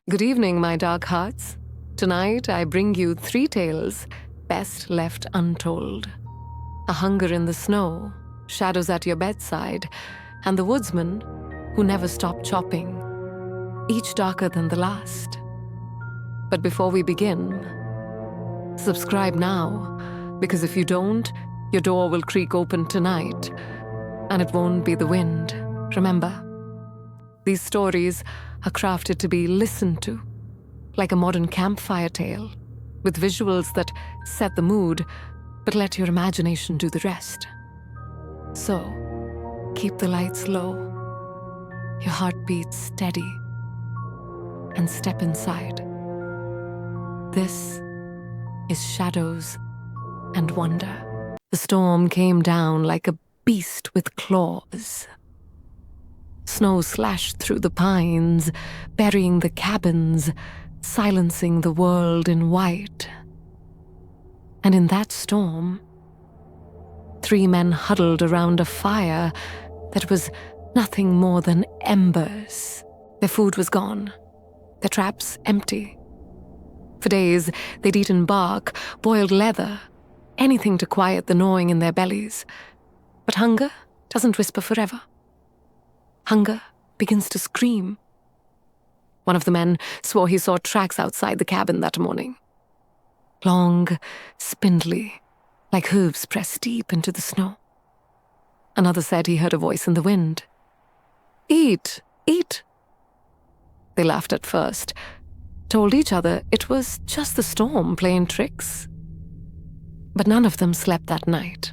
Good evening, my dark hearts. Tonight I bring you 3 tales best left untold. A hunger in the snow, shadows at your bedside, and the woodsman who never stopped chopping, each darker than the last. But before we begin, subscribe now, because if you don't, your door will creak open tonight, and it won't be the wind. Remember, these stories are crafted to be listened to, like a modern campfire tale, with visuals that set the mood, but let your imagination do the rest. So, keep the lights low, your heartbeat steady, and step inside. This is Shadows and Wonder. The storm came down like a beast with claws. Snow slashed through the pines, burying the cabins, silencing the world in white. And in that storm, 3 men huddled around a fire that was nothing more than embers. Their food was gone, their traps empty. For days, they'd eaten bark, boiled leather, anything to quiet the gnawing in their bellies. But hunger doesn't whisper forever. Hunger begins to scream. One of the men swore he saw tracks outside the cabin that morning. Long, spindly, like hooves pressed deep into the snow. Another said he heard a voice in the wind. "Eat, eat." They laughed at first, told each other it was just the storm playing tricks. But none of them slept that night.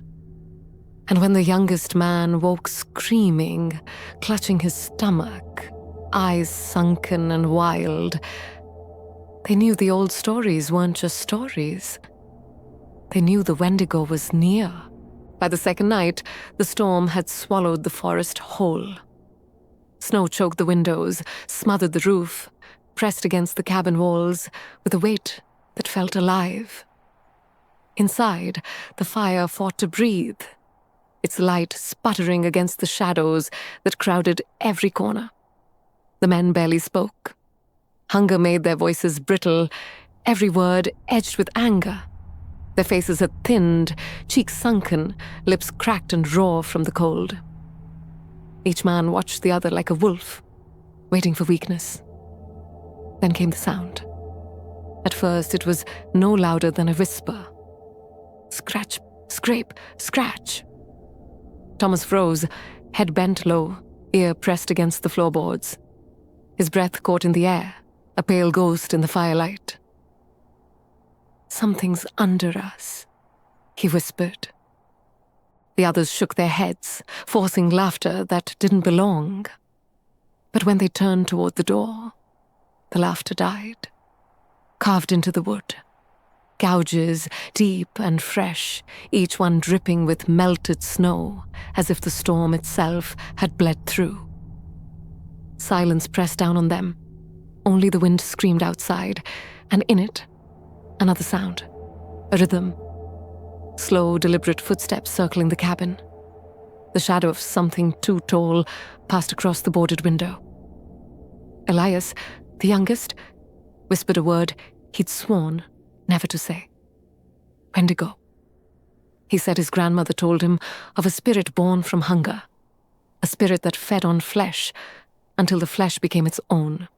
And when the youngest man woke screaming, clutching his stomach, eyes sunken and wild, they knew the old stories weren't just stories. They knew the Wendigo was near. By the second night, the storm had swallowed the forest whole. Snow choked the windows, smothered the roof, pressed against the cabin walls with a weight that felt alive. Inside, the fire fought to breathe, its light sputtering against the shadows that crowded every corner. The men barely spoke. Hunger made their voices brittle, every word edged with anger. Their faces had thinned, cheeks sunken, lips cracked and raw from the cold. Each man watched the other like a wolf, waiting for weakness. Then came the sound. At first, it was no louder than a whisper. Scratch, scrape, scratch. Thomas froze, head bent low, ear pressed against the floorboards. His breath caught in the air, a pale ghost in the firelight. "Something's under us," he whispered. The others shook their heads, forcing laughter that didn't belong. But when they turned toward the door, the laughter died, carved into the wood. Gouges, deep and fresh, each one dripping with melted snow, as if the storm itself had bled through. Silence pressed down on them. Only the wind screamed outside, and in it, another sound, a rhythm. Slow, deliberate footsteps circling the cabin. The shadow of something too tall passed across the boarded window. Elias, the youngest, whispered a word he'd sworn never to say. Wendigo. He said his grandmother told him of a spirit born from hunger, a spirit that fed on flesh until the flesh became its own.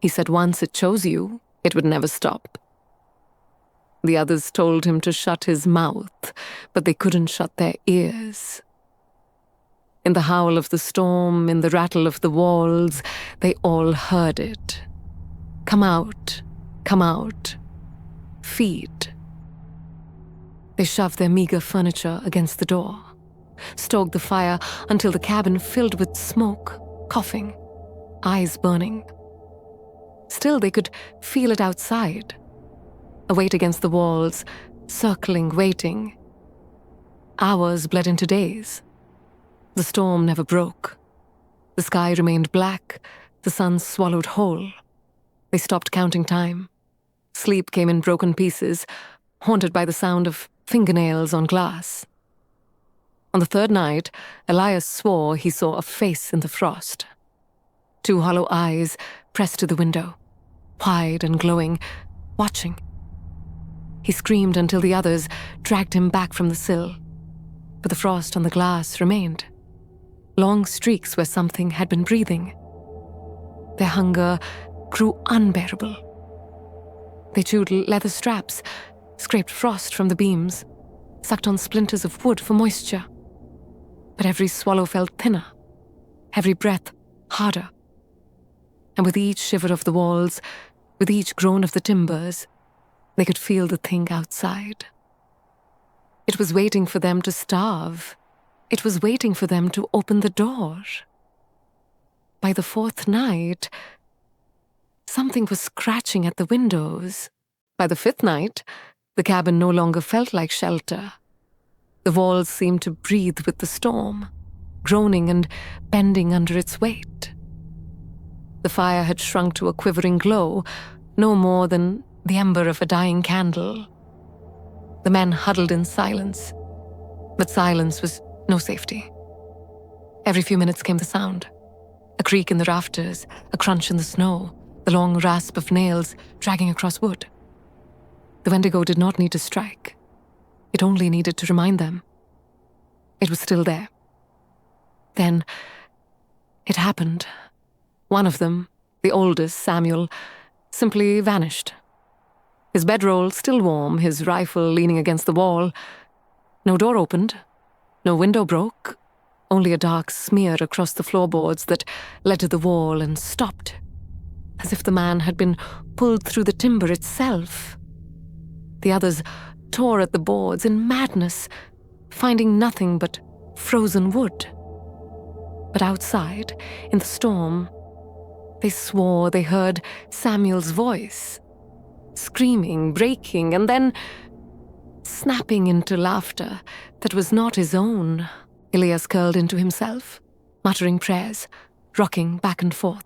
He said once it chose you, it would never stop. The others told him to shut his mouth, but they couldn't shut their ears. In the howl of the storm, in the rattle of the walls, they all heard it. Come out, come out. Feed. They shoved their meager furniture against the door, stoked the fire until the cabin filled with smoke, coughing, eyes burning. Still, they could feel it outside, a weight against the walls, circling, waiting. Hours bled into days. The storm never broke. The sky remained black, the sun swallowed whole. They stopped counting time. Sleep came in broken pieces, haunted by the sound of fingernails on glass. On the third night, Elias swore he saw a face in the frost. 2 hollow eyes pressed to the window, wide and glowing, watching. He screamed until the others dragged him back from the sill, but the frost on the glass remained. Long streaks where something had been breathing. Their hunger grew unbearable. They chewed leather straps, scraped frost from the beams, sucked on splinters of wood for moisture. But every swallow felt thinner, every breath harder. And with each shiver of the walls, with each groan of the timbers, they could feel the thing outside. It was waiting for them to starve. It was waiting for them to open the door. By the fourth night, something was scratching at the windows. By the fifth night, the cabin no longer felt like shelter. The walls seemed to breathe with the storm, groaning and bending under its weight. The fire had shrunk to a quivering glow, no more than the ember of a dying candle. The men huddled in silence, but silence was no safety. Every few minutes came the sound. A creak in the rafters, a crunch in the snow, the long rasp of nails dragging across wood. The Wendigo did not need to strike. It only needed to remind them. It was still there. Then, it happened. One of them, the oldest, Samuel, simply vanished. His bedroll still warm, his rifle leaning against the wall. No door opened, no window broke, only a dark smear across the floorboards that led to the wall and stopped, as if the man had been pulled through the timber itself. The others tore at the boards in madness, finding nothing but frozen wood. But outside, in the storm, they swore they heard Samuel's voice, screaming, breaking, and then snapping into laughter that was not his own. Elias curled into himself, muttering prayers, rocking back and forth.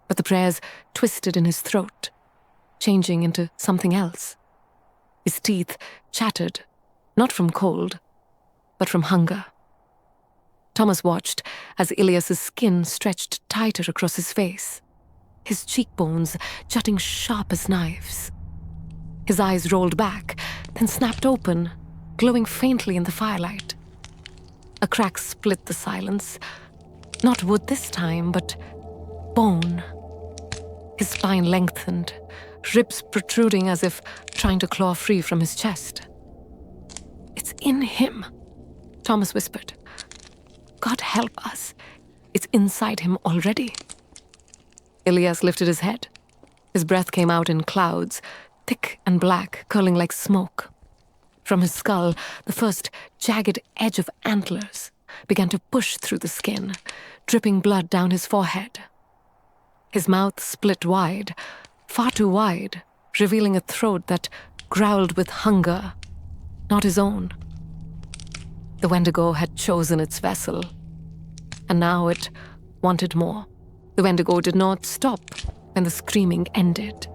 But the prayers twisted in his throat, changing into something else. His teeth chattered, not from cold, but from hunger. Thomas watched as Elias's skin stretched tighter across his face, his cheekbones jutting sharp as knives. His eyes rolled back, then snapped open, glowing faintly in the firelight. A crack split the silence, not wood this time, but bone. His spine lengthened, ribs protruding as if trying to claw free from his chest. "It's in him," Thomas whispered. "God help us. It's inside him already." Elias lifted his head. His breath came out in clouds, thick and black, curling like smoke. From his skull, the first jagged edge of antlers began to push through the skin, dripping blood down his forehead. His mouth split wide, far too wide, revealing a throat that growled with hunger, not his own. The Wendigo had chosen its vessel, and now it wanted more. The Wendigo did not stop when the screaming ended.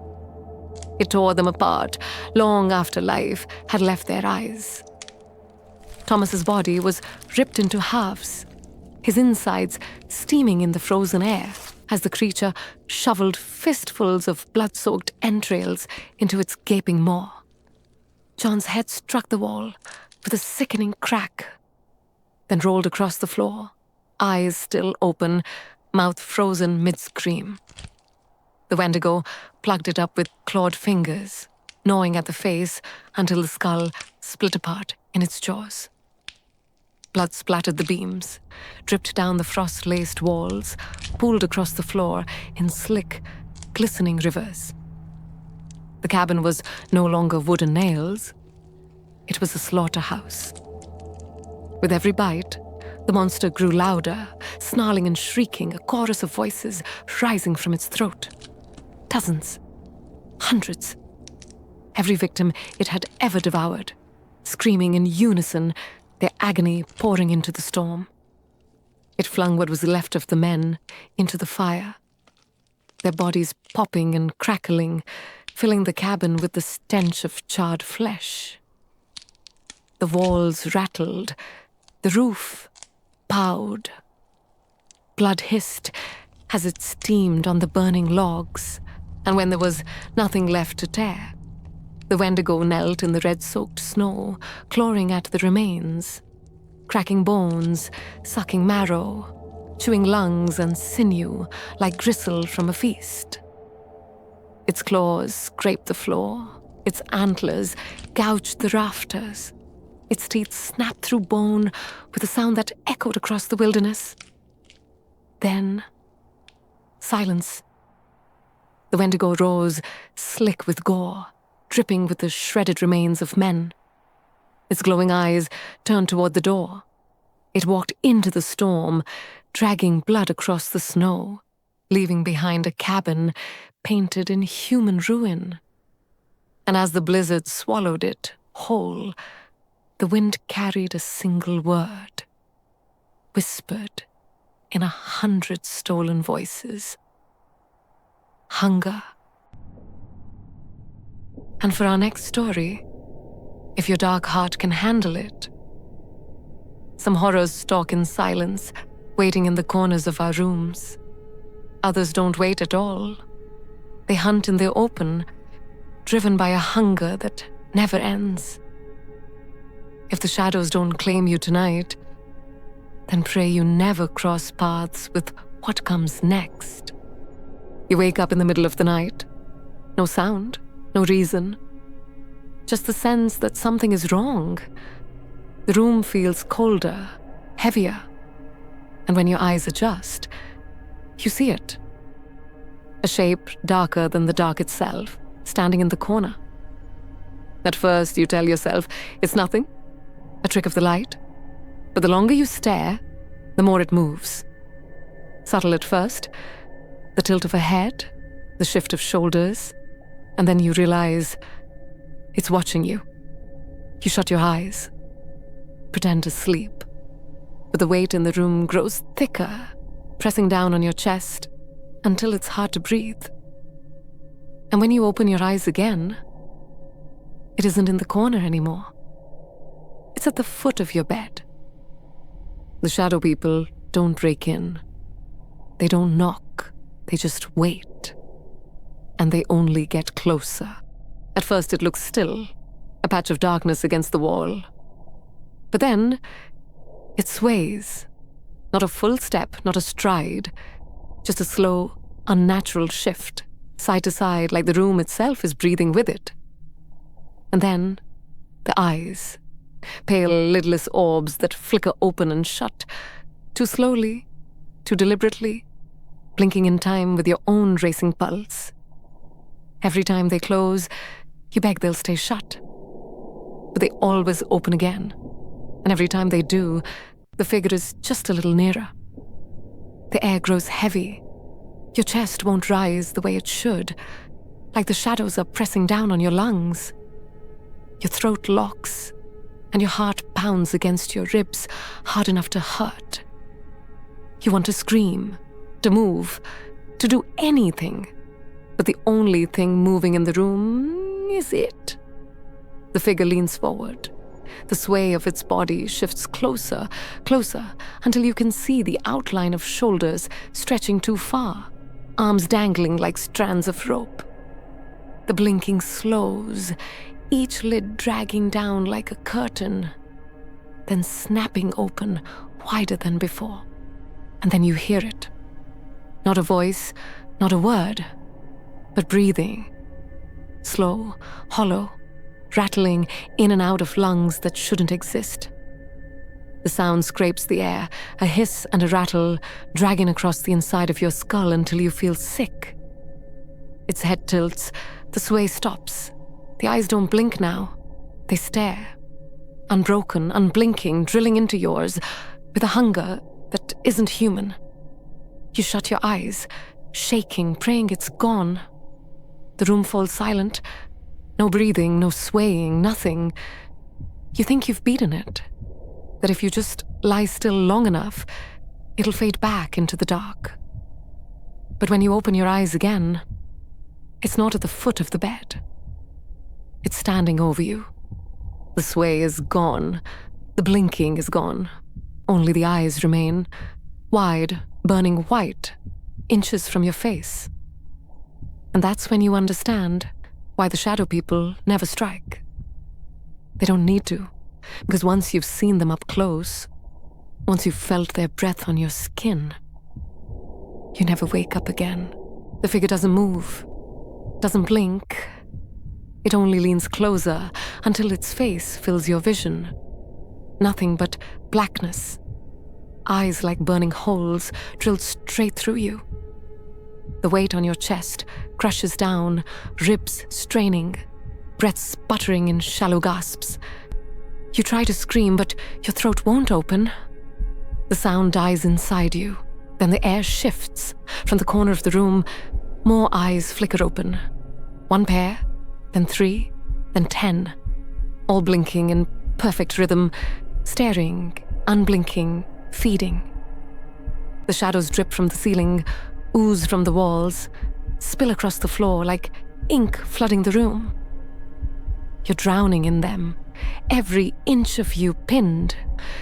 It tore them apart long after life had left their eyes. Thomas's body was ripped into halves, his insides steaming in the frozen air as the creature shoveled fistfuls of blood-soaked entrails into its gaping maw. John's head struck the wall with a sickening crack, then rolled across the floor, eyes still open, mouth frozen mid-scream. The Wendigo plugged it up with clawed fingers, gnawing at the face until the skull split apart in its jaws. Blood splattered the beams, dripped down the frost-laced walls, pooled across the floor in slick, glistening rivers. The cabin was no longer wood and nails. It was a slaughterhouse. With every bite, the monster grew louder, snarling and shrieking, a chorus of voices rising from its throat. Dozens, hundreds. Every victim it had ever devoured, screaming in unison, their agony pouring into the storm. It flung what was left of the men into the fire, their bodies popping and crackling, filling the cabin with the stench of charred flesh. The walls rattled, the roof bowed. Blood hissed as it steamed on the burning logs, And when there was nothing left to tear, the Wendigo knelt in the red-soaked snow, clawing at the remains, cracking bones, sucking marrow, chewing lungs and sinew like gristle from a feast. Its claws scraped the floor, its antlers gouged the rafters, its teeth snapped through bone with a sound that echoed across the wilderness. Then, silence. The Wendigo rose, slick with gore, dripping with the shredded remains of men. Its glowing eyes turned toward the door. It walked into the storm, dragging blood across the snow, leaving behind a cabin painted in human ruin. And as the blizzard swallowed it whole, the wind carried a single word, whispered in 100 stolen voices. Hunger. And for our next story, if your dark heart can handle it, some horrors stalk in silence, waiting in the corners of our rooms. Others don't wait at all. They hunt in the open, driven by a hunger that never ends. If the shadows don't claim you tonight, then pray you never cross paths with what comes next. You wake up in the middle of the night. No sound, no reason. Just the sense that something is wrong. The room feels colder, heavier. And when your eyes adjust, you see it. A shape darker than the dark itself, standing in the corner. At first, you tell yourself it's nothing, a trick of the light. But the longer you stare, the more it moves. Subtle at first, the tilt of a head, the shift of shoulders, and then you realize it's watching you. You shut your eyes, pretend to sleep, but the weight in the room grows thicker, pressing down on your chest until it's hard to breathe. And when you open your eyes again, it isn't in the corner anymore. It's at the foot of your bed. The shadow people don't break in. They don't knock. They just wait. And they only get closer. At first it looks still, a patch of darkness against the wall. But then, it sways. Not a full step, not a stride, just a slow, unnatural shift, side to side, like the room itself is breathing with it. And then, the eyes. Pale, lidless orbs that flicker open and shut, too slowly, too deliberately, blinking in time with your own racing pulse. Every time they close, you beg they'll stay shut. But they always open again. And every time they do, the figure is just a little nearer. The air grows heavy. Your chest won't rise the way it should, like the shadows are pressing down on your lungs. Your throat locks, and your heart pounds against your ribs hard enough to hurt. You want to scream, to move, to do anything, but the only thing moving in the room is it. The figure leans forward. The sway of its body shifts closer, closer, until you can see the outline of shoulders stretching too far, arms dangling like strands of rope. The blinking slows, each lid dragging down like a curtain, then snapping open wider than before. And then you hear it. Not a voice, not a word, but breathing. Slow, hollow, rattling in and out of lungs that shouldn't exist. The sound scrapes the air, a hiss and a rattle dragging across the inside of your skull until you feel sick. Its head tilts, the sway stops. The eyes don't blink now. They stare, unbroken, unblinking, drilling into yours with a hunger that isn't human. You shut your eyes, shaking, praying it's gone. The room falls silent. No breathing, no swaying, nothing. You think you've beaten it, that if you just lie still long enough, it'll fade back into the dark. But when you open your eyes again, it's not at the foot of the bed. It's standing over you. The sway is gone. The blinking is gone. Only the eyes remain, wide, burning white, inches from your face. And that's when you understand why the shadow people never strike. They don't need to, because once you've seen them up close, once you've felt their breath on your skin, you never wake up again. The figure doesn't move, doesn't blink. It only leans closer until its face fills your vision. Nothing but blackness. Eyes like burning holes drilled straight through you. The weight on your chest crushes down, ribs straining, breath sputtering in shallow gasps. You try to scream, but your throat won't open. The sound dies inside you. Then the air shifts. From the corner of the room, more eyes flicker open. 1 pair, then 3, then 10. All blinking in perfect rhythm, staring, unblinking, feeding. The shadows drip from the ceiling, ooze from the walls, spill across the floor like ink flooding the room. You're drowning in them, every inch of you pinned,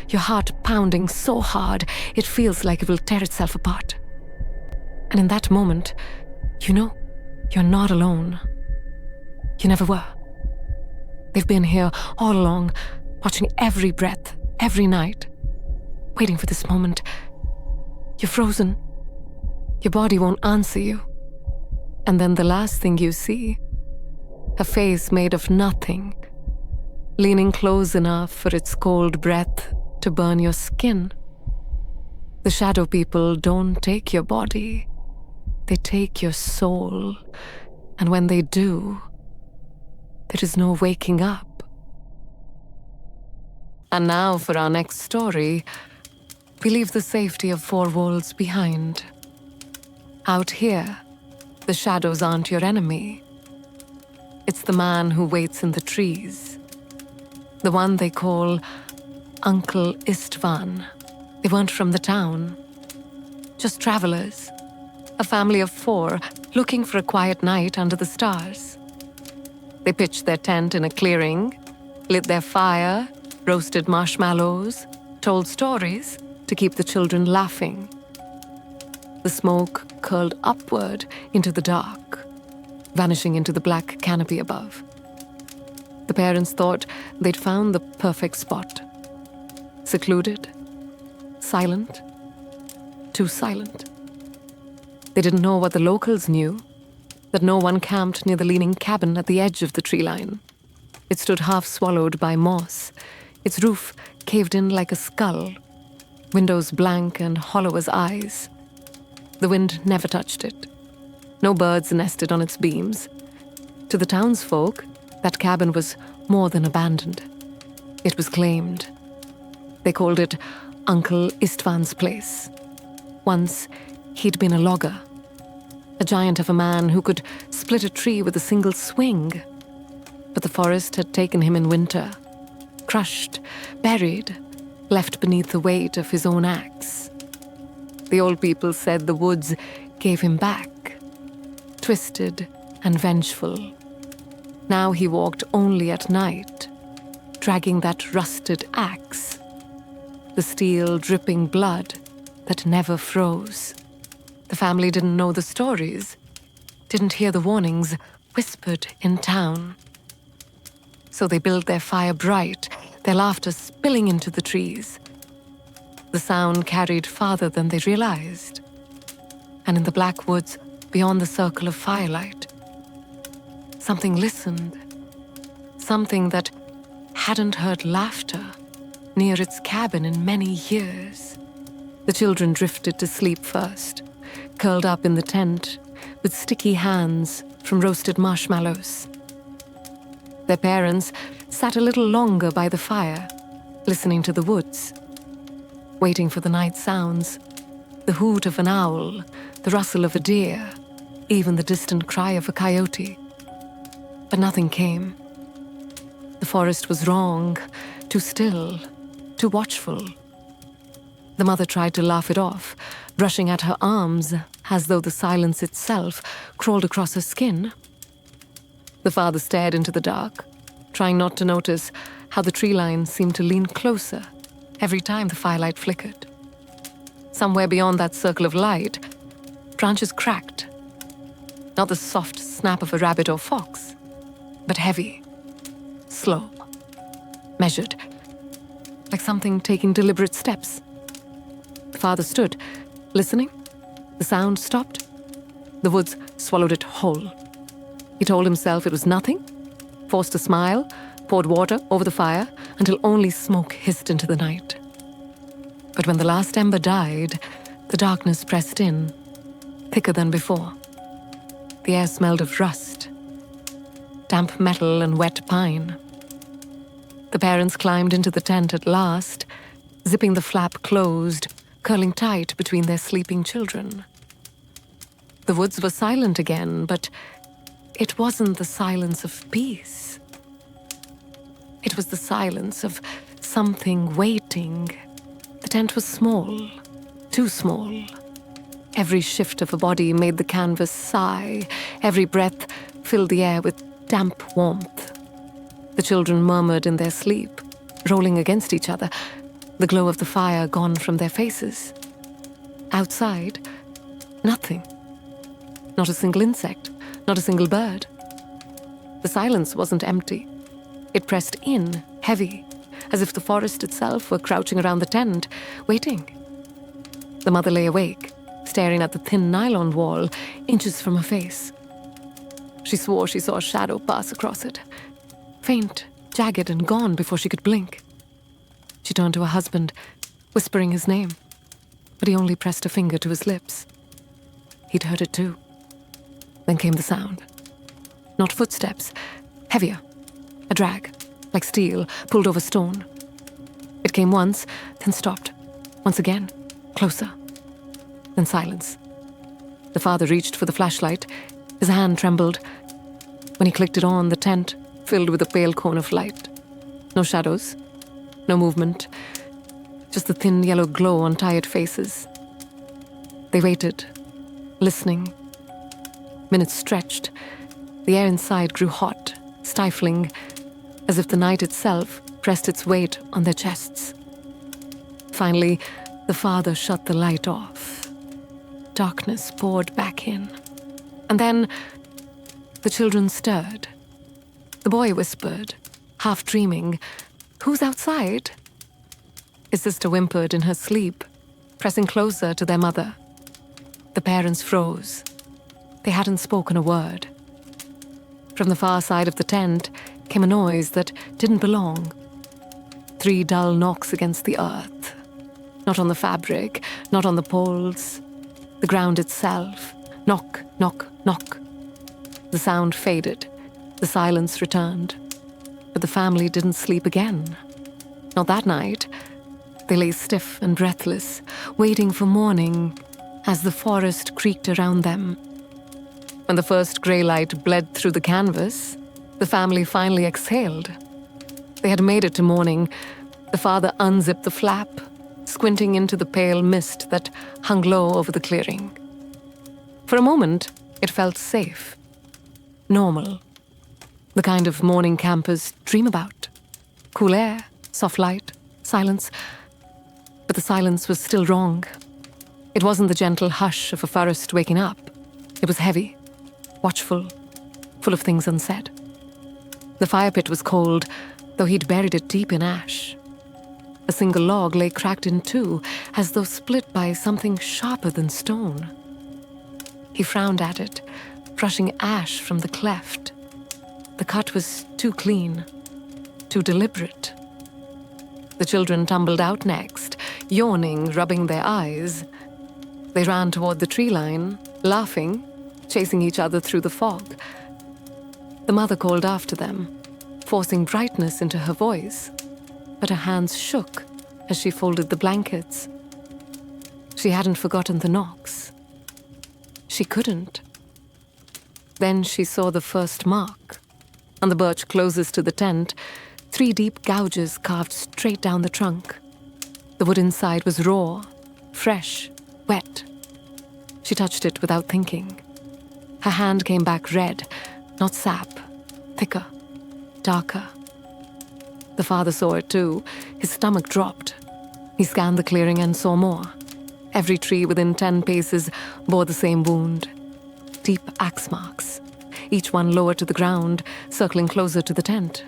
your heart pounding so hard it feels like it will tear itself apart. And in that moment, you know you're not alone. You never were. They've been here all along, watching every breath, every night, waiting for this moment. You're frozen. Your body won't answer you. And then the last thing you see, a face made of nothing, leaning close enough for its cold breath to burn your skin. The shadow people don't take your body. They take your soul. And when they do, there is no waking up. And now for our next story, we leave the safety of 4 walls behind. Out here, the shadows aren't your enemy. It's the man who waits in the trees. The one they call Uncle Istvan. They weren't from the town. Just travelers. A family of 4 looking for a quiet night under the stars. They pitched their tent in a clearing, lit their fire, roasted marshmallows, told stories to keep the children laughing. The smoke curled upward into the dark, vanishing into the black canopy above. The parents thought they'd found the perfect spot. Secluded, silent, too silent. They didn't know what the locals knew, that no one camped near the leaning cabin at the edge of the tree line. It stood half swallowed by moss, its roof caved in like a skull, windows blank and hollow as eyes. The wind never touched it. No birds nested on its beams. To the townsfolk, that cabin was more than abandoned. It was claimed. They called it Uncle Istvan's place. Once, he'd been a logger, a giant of a man who could split a tree with a single swing. But the forest had taken him in winter, crushed, buried, left beneath the weight of his own axe. The old people said the woods gave him back, twisted and vengeful. Now he walked only at night, dragging that rusted axe, the steel dripping blood that never froze. The family didn't know the stories, didn't hear the warnings whispered in town. So they built their fire bright, their laughter spilling into the trees. The sound carried farther than they realized. And in the black woods, beyond the circle of firelight, something listened. Something that hadn't heard laughter near its cabin in many years. The children drifted to sleep first, curled up in the tent with sticky hands from roasted marshmallows. Their parents sat a little longer by the fire, listening to the woods, waiting for the night sounds, the hoot of an owl, the rustle of a deer, even the distant cry of a coyote. But nothing came. The forest was wrong, too still, too watchful. The mother tried to laugh it off, brushing at her arms as though the silence itself crawled across her skin. The father stared into the dark, trying not to notice how the tree line seemed to lean closer every time the firelight flickered. Somewhere beyond that circle of light, branches cracked. Not the soft snap of a rabbit or fox, but heavy, slow, measured, like something taking deliberate steps. The father stood, listening. The sound stopped. The woods swallowed it whole. He told himself it was nothing, forced a smile, poured water over the fire until only smoke hissed into the night. But when the last ember died, the darkness pressed in, thicker than before. The air smelled of rust, damp metal and wet pine. The parents climbed into the tent at last, zipping the flap closed, curling tight between their sleeping children. The woods were silent again, but it wasn't the silence of peace. It was the silence of something waiting. The tent was small, too small. Every shift of a body made the canvas sigh. Every breath filled the air with damp warmth. The children murmured in their sleep, rolling against each other, the glow of the fire gone from their faces. Outside, nothing. Not a single insect, not a single bird. The silence wasn't empty. It pressed in, heavy, as if the forest itself were crouching around the tent, waiting. The mother lay awake, staring at the thin nylon wall, inches from her face. She swore she saw a shadow pass across it, faint, jagged, and gone before she could blink. She turned to her husband, whispering his name, but he only pressed a finger to his lips. He'd heard it too. Then came the sound. Not footsteps, heavier. A drag, like steel, pulled over stone. It came once, then stopped. Once again, closer. Then silence. The father reached for the flashlight. His hand trembled. When he clicked it on, the tent filled with a pale cone of light. No shadows, no movement, just the thin yellow glow on tired faces. They waited, listening. Minutes stretched. The air inside grew hot, stifling, as if the night itself pressed its weight on their chests. Finally, the father shut the light off. Darkness poured back in. And then the children stirred. The boy whispered, half dreaming, "Who's outside?" His sister whimpered in her sleep, pressing closer to their mother. The parents froze. They hadn't spoken a word. From the far side of the tent came a noise that didn't belong. 3 dull knocks against the earth. Not on the fabric, not on the poles. The ground itself. Knock, knock, knock. The sound faded. The silence returned. But the family didn't sleep again. Not that night. They lay stiff and breathless, waiting for morning as the forest creaked around them. When the first grey light bled through the canvas, the family finally exhaled. They had made it to morning. The father unzipped the flap, squinting into the pale mist that hung low over the clearing. For a moment, it felt safe, normal, the kind of morning campers dream about. Cool air, soft light, silence. But the silence was still wrong. It wasn't the gentle hush of a forest waking up. It was heavy, watchful, full of things unsaid. The fire pit was cold, though he'd buried it deep in ash. A single log lay cracked in two, as though split by something sharper than stone. He frowned at it, brushing ash from the cleft. The cut was too clean, too deliberate. The children tumbled out next, yawning, rubbing their eyes. They ran toward the tree line, laughing, chasing each other through the fog. The mother called after them, forcing brightness into her voice, but her hands shook as she folded the blankets. She hadn't forgotten the knocks. She couldn't. Then she saw the first mark. On the birch closest to the tent, 3 deep gouges carved straight down the trunk. The wood inside was raw, fresh, wet. She touched it without thinking. Her hand came back red, not sap, thicker, darker. The father saw it too. His stomach dropped. He scanned the clearing and saw more. Every tree within 10 paces bore the same wound. Deep axe marks. each one lower to the ground, circling closer to the tent.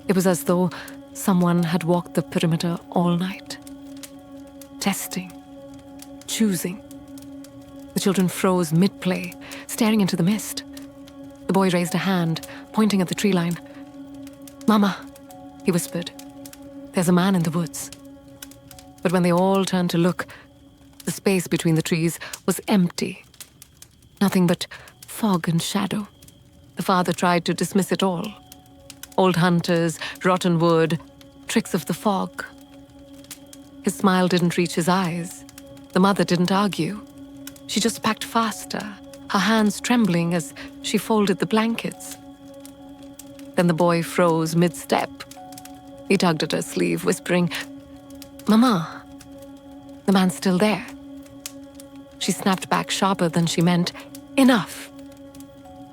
It was as though someone had walked the perimeter all night. Testing. Choosing. The children froze mid-play, staring into the mist. The boy raised a hand, pointing at the tree line. "Mama," he whispered, "there's a man in the woods." But when they all turned to look, the space between the trees was empty. Nothing but fog and shadow. The father tried to dismiss it all. Old hunters, rotten wood, tricks of the fog. His smile didn't reach his eyes. The mother didn't argue. She just packed faster, her hands trembling as she folded the blankets. Then the boy froze mid-step. He tugged at her sleeve, whispering, "Mama, the man's still there." She snapped back sharper than she meant, "Enough!"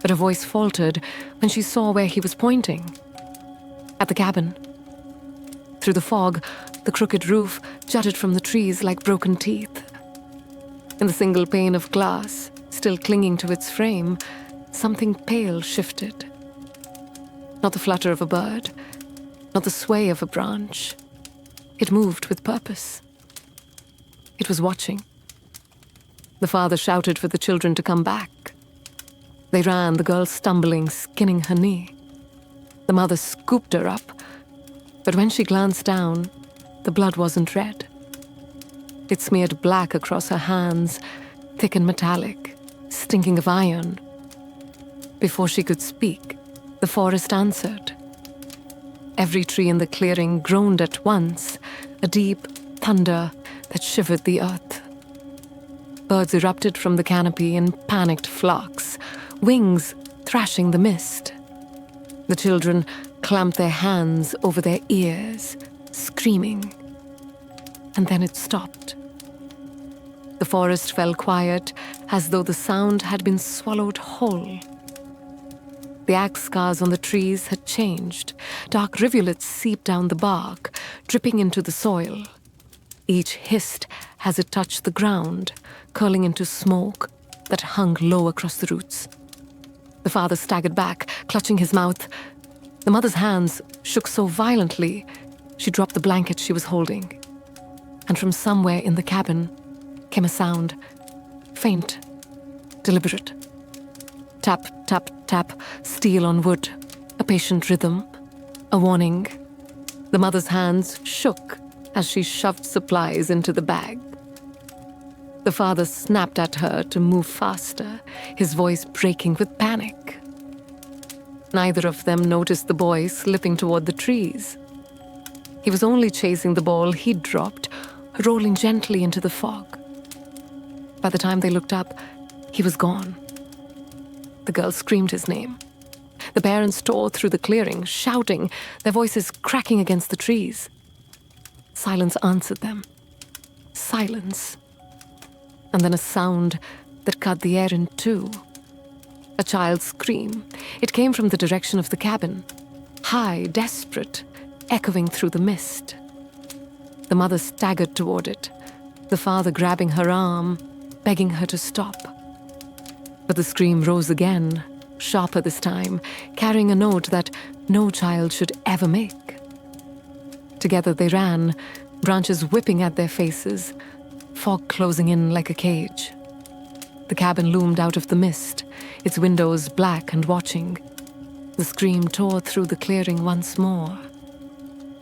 But her voice faltered when she saw where he was pointing. At the cabin. Through the fog, the crooked roof jutted from the trees like broken teeth. In the single pane of glass, still clinging to its frame, something pale shifted. Not the flutter of a bird, not the sway of a branch. It moved with purpose. It was watching. The father shouted for the children to come back. They ran, the girl stumbling, skinning her knee. The mother scooped her up, but when she glanced down, the blood wasn't red. It smeared black across her hands, thick and metallic, stinking of iron. Before she could speak, the forest answered. Every tree in the clearing groaned at once, a deep thunder that shivered the earth. Birds erupted from the canopy in panicked flocks, wings thrashing the mist. The children clamped their hands over their ears, screaming. And then it stopped. The forest fell quiet, as though the sound had been swallowed whole. The axe scars on the trees had changed. Dark rivulets seeped down the bark, dripping into the soil. Each hissed as it touched the ground, curling into smoke that hung low across the roots. The father staggered back, clutching his mouth. The mother's hands shook so violently, she dropped the blanket she was holding. And from somewhere in the cabin came a sound, faint, deliberate. Tap, tap, tap, steel on wood, a patient rhythm, a warning. The mother's hands shook as she shoved supplies into the bag. The father snapped at her to move faster, his voice breaking with panic. Neither of them noticed the boy slipping toward the trees. He was only chasing the ball he'd dropped, rolling gently into the fog. By the time they looked up, he was gone. The girl screamed his name. The parents tore through the clearing, shouting, their voices cracking against the trees. Silence answered them. Silence. And then a sound that cut the air in two. A child's scream. It came from the direction of the cabin. High, desperate, echoing through the mist. The mother staggered toward it, the father grabbing her arm, begging her to stop. But the scream rose again, sharper this time, carrying a note that no child should ever make. Together they ran, branches whipping at their faces, fog closing in like a cage. The cabin loomed out of the mist, its windows black and watching. The scream tore through the clearing once more,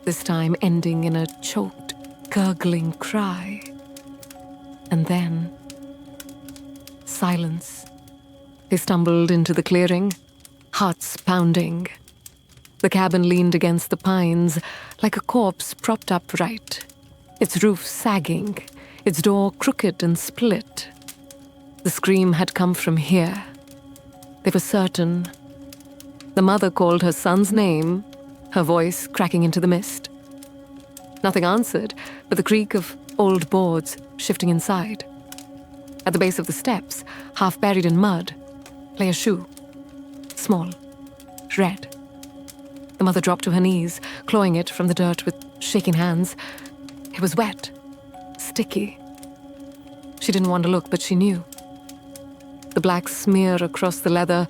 this time ending in a choked, gurgling cry. And then, silence. They stumbled into the clearing, hearts pounding. The cabin leaned against the pines like a corpse propped upright, its roof sagging, its door crooked and split. The scream had come from here. They were certain. The mother called her son's name, her voice cracking into the mist. Nothing answered but the creak of old boards shifting inside. At the base of the steps, half buried in mud, lay a shoe. Small. Red. The mother dropped to her knees, clawing it from the dirt with shaking hands. It was wet. Sticky. She didn't want to look, but she knew. The black smear across the leather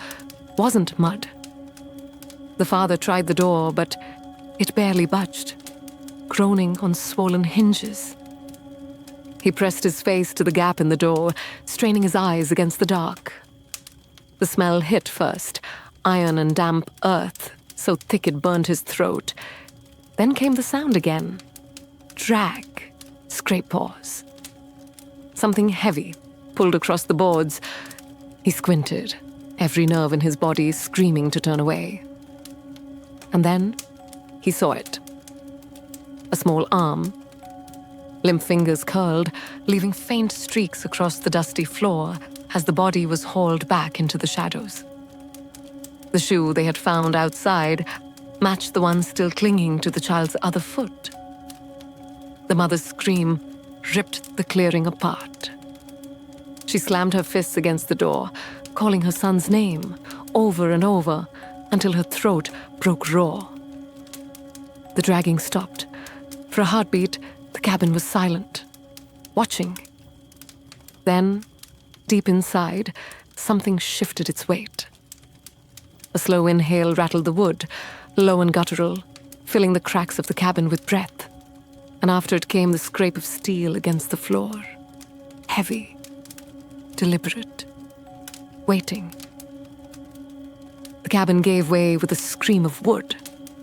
wasn't mud. The father tried the door, but it barely budged, groaning on swollen hinges. He pressed his face to the gap in the door, straining his eyes against the dark. The smell hit first, iron and damp earth, so thick it burned his throat. Then came the sound again. Drag, scrape paws. Something heavy pulled across the boards. He squinted, every nerve in his body screaming to turn away. And then he saw it. A small arm. Limp fingers curled, leaving faint streaks across the dusty floor as the body was hauled back into the shadows. The shoe they had found outside matched the one still clinging to the child's other foot. The mother's scream ripped the clearing apart. She slammed her fists against the door, calling her son's name over and over until her throat broke raw. The dragging stopped. For a heartbeat, the cabin was silent, watching. Then, deep inside, something shifted its weight. A slow inhale rattled the wood, low and guttural, filling the cracks of the cabin with breath. And after it came the scrape of steel against the floor. Heavy, deliberate, waiting. The cabin gave way with a scream of wood,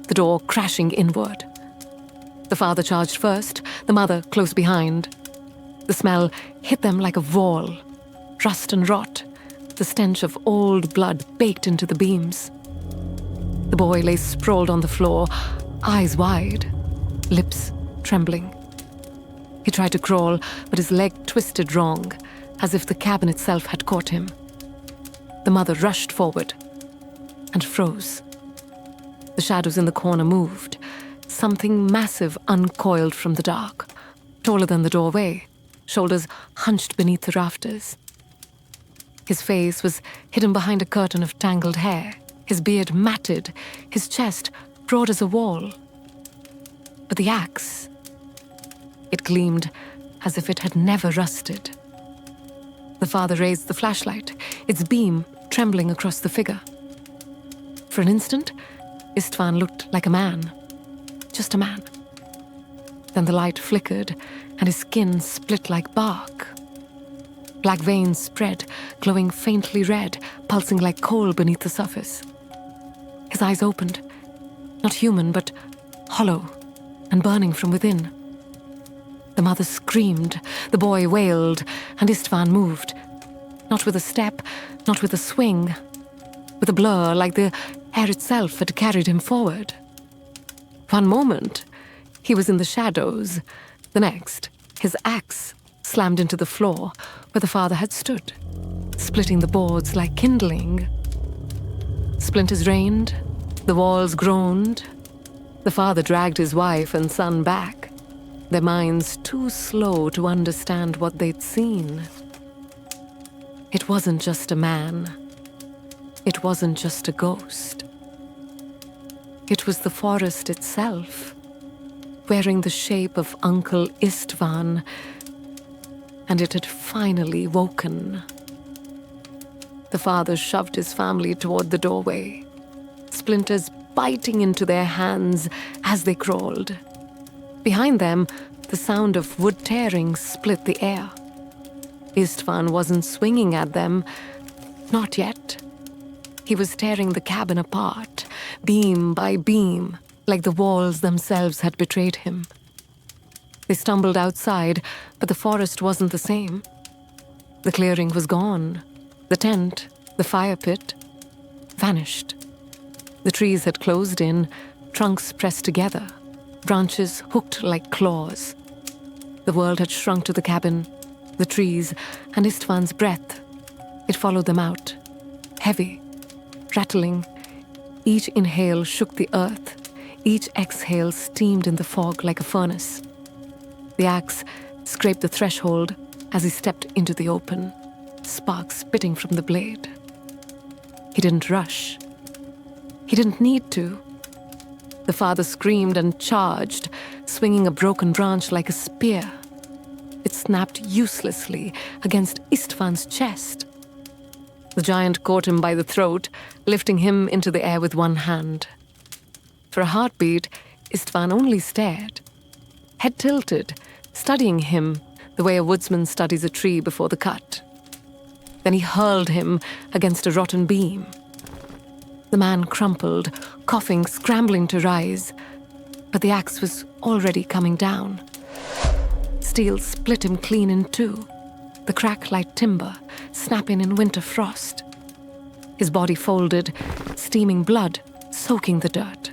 the door crashing inward. The father charged first, the mother close behind. The smell hit them like a wall, rust and rot, the stench of old blood baked into the beams. The boy lay sprawled on the floor, eyes wide, lips trembling. He tried to crawl, but his leg twisted wrong, as if the cabin itself had caught him. The mother rushed forward and froze. The shadows in the corner moved. Something massive uncoiled from the dark, taller than the doorway, shoulders hunched beneath the rafters. His face was hidden behind a curtain of tangled hair, his beard matted, his chest broad as a wall. But the axe, it gleamed as if it had never rusted. The father raised the flashlight, its beam trembling across the figure. For an instant, Istvan looked like a man. Just a man. Then the light flickered, and his skin split like bark. Black veins spread, glowing faintly red, pulsing like coal beneath the surface. His eyes opened, not human, but hollow and burning from within. The mother screamed, the boy wailed, and Istvan moved. Not with a step, not with a swing, with a blur like the air itself had carried him forward. One moment, he was in the shadows. The next, his axe slammed into the floor where the father had stood, splitting the boards like kindling. Splinters rained, the walls groaned. The father dragged his wife and son back, their minds too slow to understand what they'd seen. It wasn't just a man. It wasn't just a ghost. It was the forest itself, wearing the shape of Uncle Istvan, and it had finally woken. The father shoved his family toward the doorway, splinters biting into their hands as they crawled. Behind them, the sound of wood tearing split the air. Istvan wasn't swinging at them, not yet. He was tearing the cabin apart, beam by beam, like the walls themselves had betrayed him. They stumbled outside, but the forest wasn't the same. The clearing was gone. The tent, the fire pit, vanished. The trees had closed in, trunks pressed together, branches hooked like claws. The world had shrunk to the cabin, the trees, and Istvan's breath. It followed them out, heavy, rattling. Each inhale shook the earth. Each exhale steamed in the fog like a furnace. The axe scraped the threshold as he stepped into the open, sparks spitting from the blade. He didn't rush. He didn't need to. The father screamed and charged, swinging a broken branch like a spear. It snapped uselessly against Istvan's chest. The giant caught him by the throat, lifting him into the air with one hand. For a heartbeat, Istvan only stared, head tilted, studying him the way a woodsman studies a tree before the cut. Then he hurled him against a rotten beam. The man crumpled, coughing, scrambling to rise, but the axe was already coming down. Steel split him clean in two, the crack like timber, snapping in winter frost. His body folded, steaming blood, soaking the dirt.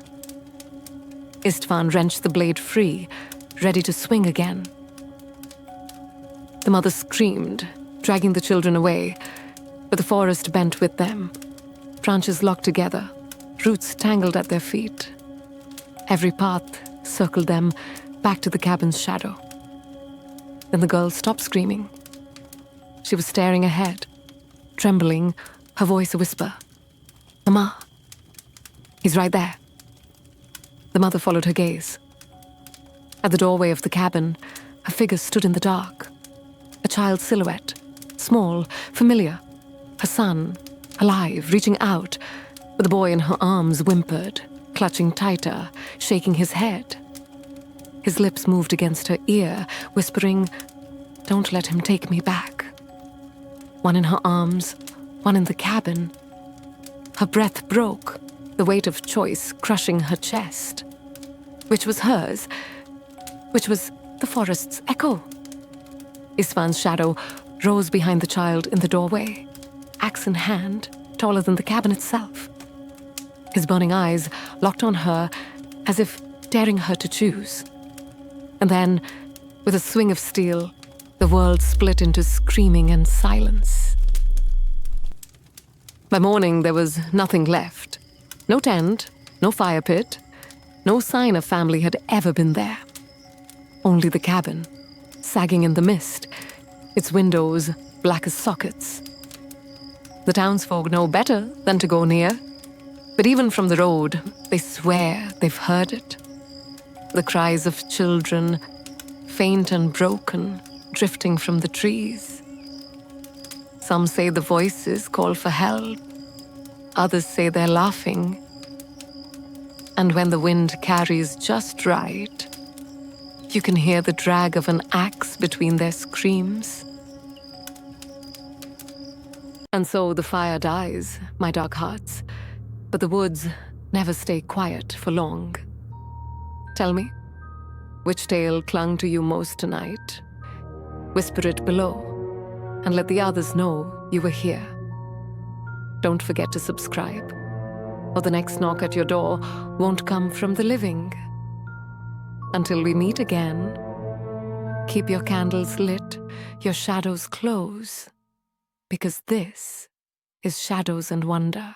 Istvan wrenched the blade free, ready to swing again. The mother screamed, dragging the children away, but the forest bent with them. Branches locked together, roots tangled at their feet. Every path circled them back to the cabin's shadow. Then the girl stopped screaming. She was staring ahead, trembling, her voice a whisper. "Mama, he's right there." The mother followed her gaze. At the doorway of the cabin, a figure stood in the dark. A child's silhouette, small, familiar. Her son, alive, reaching out, but the boy in her arms whimpered, clutching tighter, shaking his head. His lips moved against her ear, whispering, "Don't let him take me back." One in her arms, one in the cabin. Her breath broke, the weight of choice crushing her chest. Which was hers? Which was the forest's echo? Istvan's shadow rose behind the child in the doorway, axe in hand, taller than the cabin itself. His burning eyes locked on her as if daring her to choose. And then, with a swing of steel, the world split into screaming and silence. By morning, there was nothing left. No tent, no fire pit, no sign a family had ever been there. Only the cabin, sagging in the mist, its windows black as sockets. The townsfolk know better than to go near, but even from the road, they swear they've heard it. The cries of children, faint and broken, drifting from the trees. Some say the voices call for help, others say they're laughing. And when the wind carries just right, you can hear the drag of an axe between their screams. And so the fire dies, my dark hearts, but the woods never stay quiet for long. Tell me, which tale clung to you most tonight? Whisper it below, and let the others know you were here. Don't forget to subscribe, or the next knock at your door won't come from the living. Until we meet again, keep your candles lit, your shadows close, because this is Shadows and Wonder.